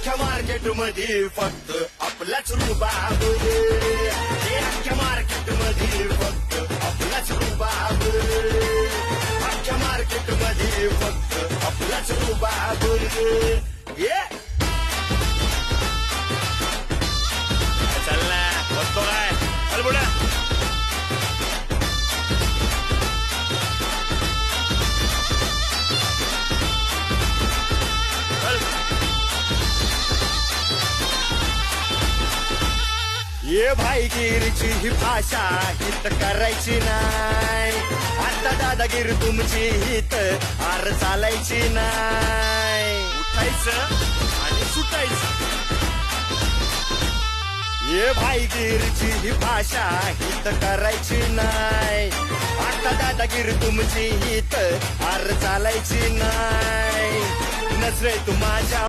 अख्ख्या मार्केट मध्ये फक्त आपलाच रुबाब हे अख्ख्या मार्केट मध्ये फक्त आपलाच रुबाब अख्ख्या मार्केट मध्ये फक्त आपलाच रुबाब ये चल ना बसतो काय चल पुढे ये भाईगिरीची ही भाषा हित करायची नाही आता दादागिरी तुमची हित आर चालायची नाही उठायचं आणि सुटायचं ये भाईगिरीची ही भाषा हित करायची नाही आता दादागिरी तुमची हित आर चालायची नाही नजरे तू माझ्या